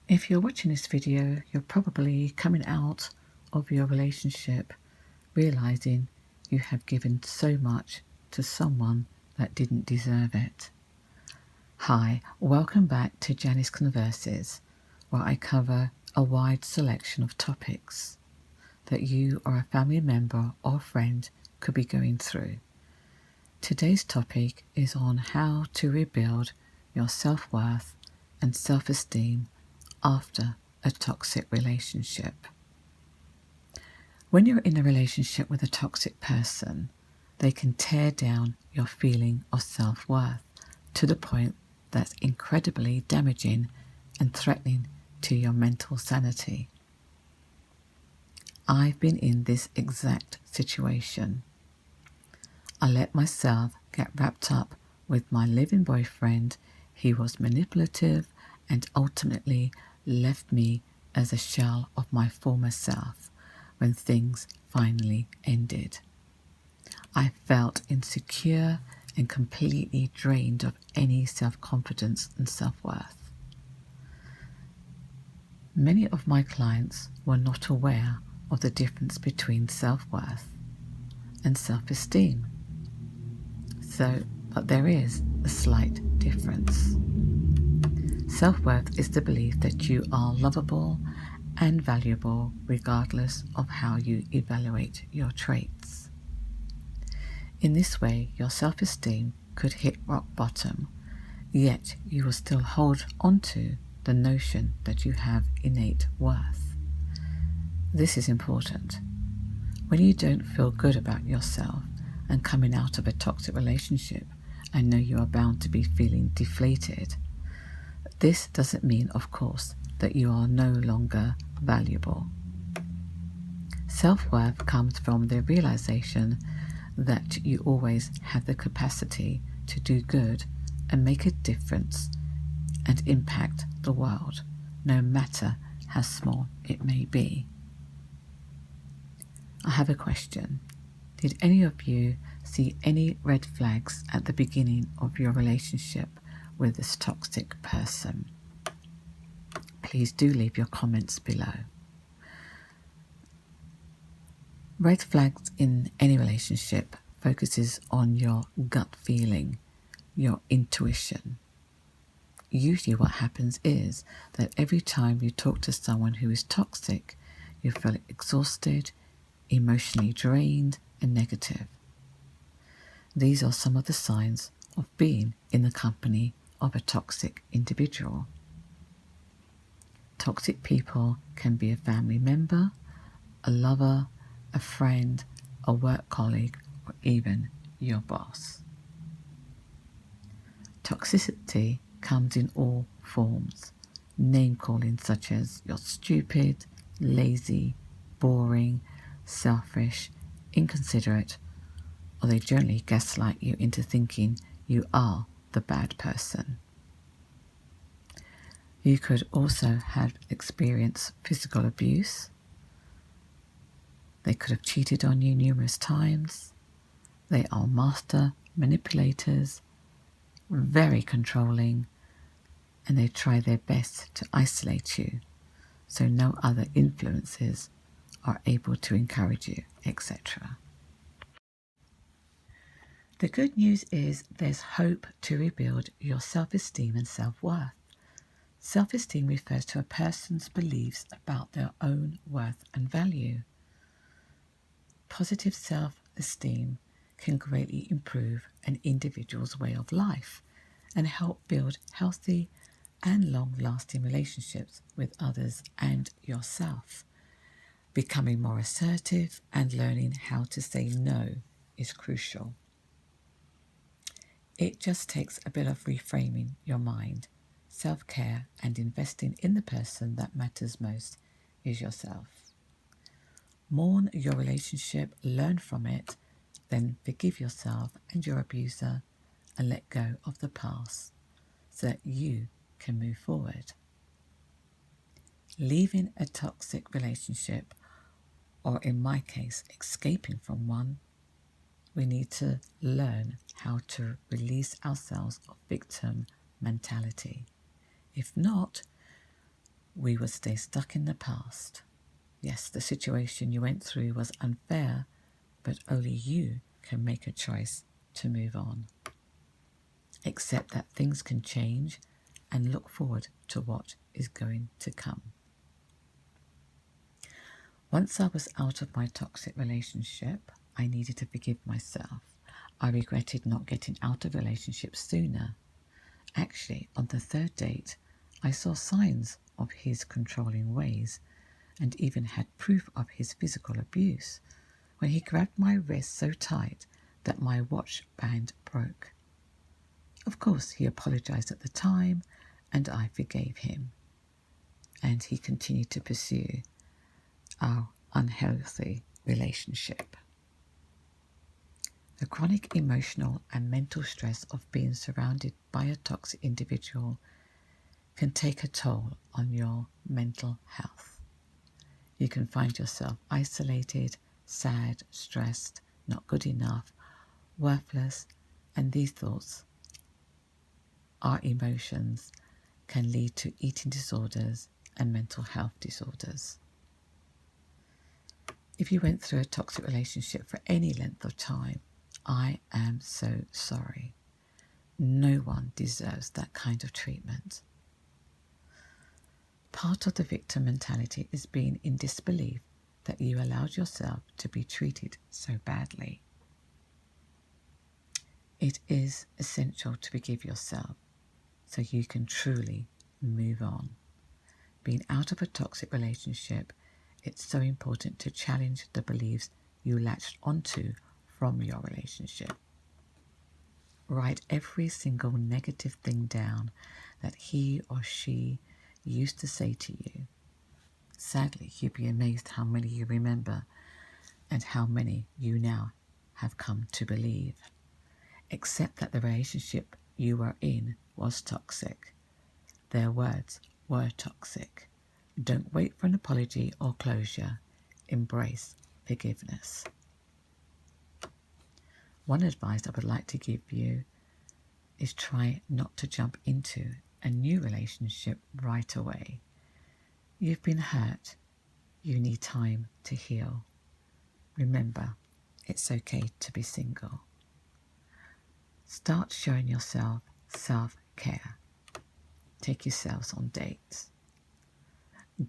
If you're watching this video, you're probably coming out of your relationship realizing you have given so much to someone that didn't deserve it. Hi, welcome back to Janice Converses, where I cover a wide selection of topics that you or a family member or friend could be going through. Today's topic is on how to rebuild your self-worth and self-esteem after a toxic relationship. When you're in a relationship with a toxic person, they can tear down your feeling of self-worth to the point that's incredibly damaging and threatening to your mental sanity. I've been in this exact situation. I let myself get wrapped up with my living boyfriend. He was manipulative and ultimately left me as a shell of my former self when things finally ended. I felt insecure and completely drained of any self-confidence and self-worth. Many of my clients were not aware of the difference between self-worth and self-esteem. But there is a slight difference. Self-worth is the belief that you are lovable and valuable regardless of how you evaluate your traits. In this way, your self-esteem could hit rock bottom, yet you will still hold onto the notion that you have innate worth. This is important. When you don't feel good about yourself and coming out of a toxic relationship, I know you are bound to be feeling deflated. This doesn't mean, of course, that you are no longer valuable. Self-worth comes from the realization that you always have the capacity to do good and make a difference and impact the world, no matter how small it may be. I have a question. Did any of you see any red flags at the beginning of your relationship with this toxic person? Please do leave your comments below. Red flags in any relationship focuses on your gut feeling, your intuition. Usually what happens is that every time you talk to someone who is toxic, you feel exhausted, emotionally drained, and negative. These are some of the signs of being in the company of a toxic individual. Toxic people can be a family member, a lover, a friend, a work colleague, or even your boss. Toxicity comes in all forms. Name calling such as you're stupid, lazy, boring, selfish, inconsiderate, or they generally gaslight you into thinking you are the bad person. You could also have experienced physical abuse. They could have cheated on you numerous times. They are master manipulators, very controlling, and they try their best to isolate you so no other influences are able to encourage you, etc. The good news is there's hope to rebuild your self-esteem and self-worth. Self-esteem refers to a person's beliefs about their own worth and value. Positive self-esteem can greatly improve an individual's way of life and help build healthy and long-lasting relationships with others and yourself. Becoming more assertive and learning how to say no is crucial. It just takes a bit of reframing your mind. Self-care and investing in the person that matters most is yourself. Mourn your relationship, learn from it, then forgive yourself and your abuser and let go of the past so that you can move forward. Leaving a toxic relationship, or in my case, escaping from one, we need to learn how to release ourselves of victim mentality. If not, we would stay stuck in the past. Yes, the situation you went through was unfair, but only you can make a choice to move on. Accept that things can change and look forward to what is going to come. Once I was out of my toxic relationship, I needed to forgive myself. I regretted not getting out of relationships sooner. Actually, on the third date, I saw signs of his controlling ways and even had proof of his physical abuse when he grabbed my wrist so tight that my watch band broke. Of course, he apologized at the time and I forgave him. And he continued to pursue our unhealthy relationship. The chronic emotional and mental stress of being surrounded by a toxic individual can take a toll on your mental health. You can find yourself isolated, sad, stressed, not good enough, worthless, and these thoughts, our emotions, can lead to eating disorders and mental health disorders. If you went through a toxic relationship for any length of time, I am so sorry. No one deserves that kind of treatment. Part of the victim mentality is being in disbelief that you allowed yourself to be treated so badly. It is essential to forgive yourself so you can truly move on. Being out of a toxic relationship, it's so important to challenge the beliefs you latched onto from your relationship. Write every single negative thing down that he or she used to say to you. Sadly, you'd be amazed how many you remember and how many you now have come to believe. Accept that the relationship you were in was toxic. Their words were toxic. Don't wait for an apology or closure. Embrace forgiveness. One advice I would like to give you is try not to jump into a new relationship right away. You've been hurt. You need time to heal. Remember, it's okay to be single. Start showing yourself self-care. Take yourselves on dates.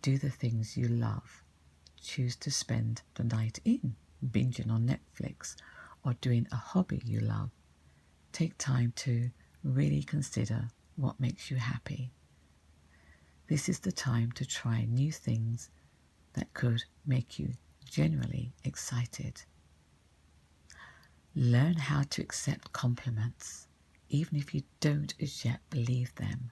Do the things you love. Choose to spend the night in, binging on Netflix, or doing a hobby you love. Take time to really consider what makes you happy. This is the time to try new things that could make you genuinely excited. Learn how to accept compliments, even if you don't as yet believe them.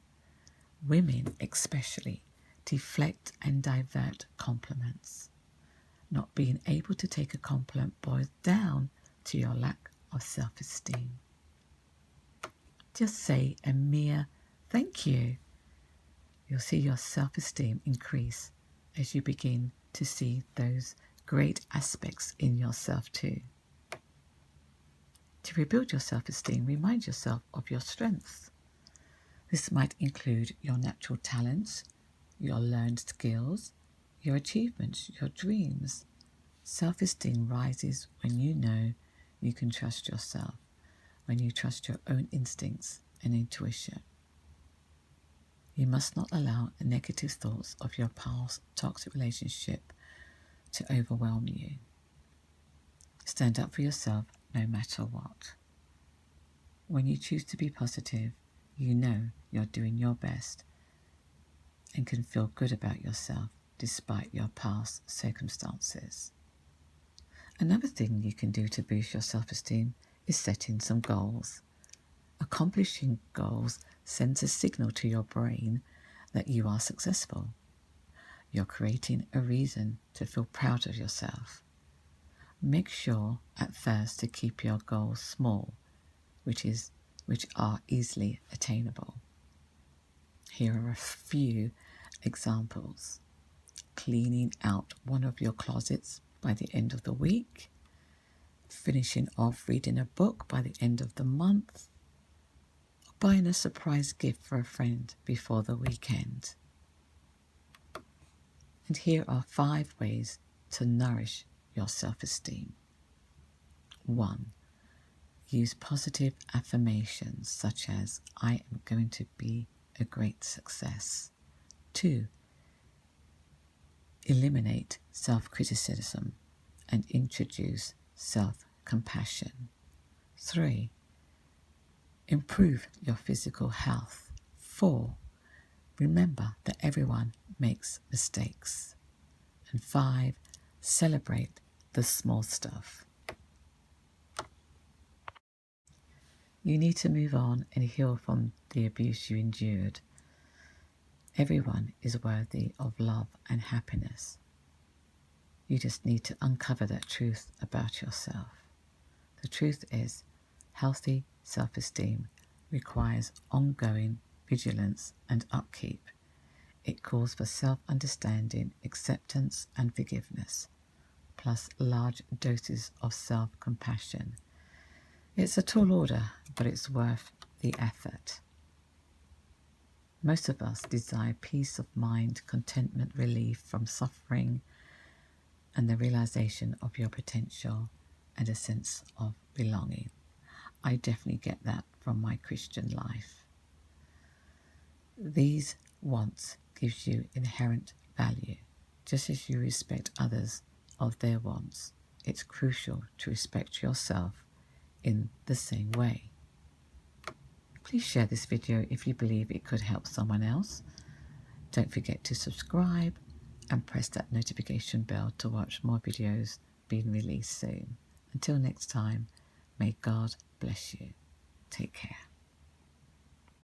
Women especially deflect and divert compliments. Not being able to take a compliment boils down to your lack of self-esteem. Just say a mere thank you. You'll see your self-esteem increase as you begin to see those great aspects in yourself too. To rebuild your self-esteem, remind yourself of your strengths. This might include your natural talents, your learned skills, your achievements, your dreams. Self-esteem rises when you know you can trust yourself, when you trust your own instincts and intuition. You must not allow the negative thoughts of your past toxic relationship to overwhelm you. Stand up for yourself no matter what. When you choose to be positive, you know you're doing your best and can feel good about yourself despite your past circumstances. Another thing you can do to boost your self-esteem is setting some goals. Accomplishing goals sends a signal to your brain that you are successful. You're creating a reason to feel proud of yourself. Make sure at first to keep your goals small, which are easily attainable. Here are a few examples. Cleaning out one of your closets by the end of the week, finishing off reading a book by the end of the month, or buying a surprise gift for a friend before the weekend. And here are 5 ways to nourish your self-esteem. 1. Use positive affirmations such as, I am going to be a great success. 2. Eliminate self-criticism and introduce self-compassion. 3. Improve your physical health. 4. Remember that everyone makes mistakes. And 5. Celebrate the small stuff. You need to move on and heal from the abuse you endured. Everyone is worthy of love and happiness. You just need to uncover that truth about yourself. The truth is, healthy self-esteem requires ongoing vigilance and upkeep. It calls for self-understanding, acceptance and forgiveness, plus large doses of self-compassion. It's a tall order, but it's worth the effort. Most of us desire peace of mind, contentment, relief from suffering, and the realization of your potential and a sense of belonging. I definitely get that from my Christian life. These wants gives you inherent value. Just as you respect others of their wants, it's crucial to respect yourself in the same way. Please share this video if you believe it could help someone else. Don't forget to subscribe and press that notification bell to watch more videos being released soon. Until next time, may God bless you. Take care.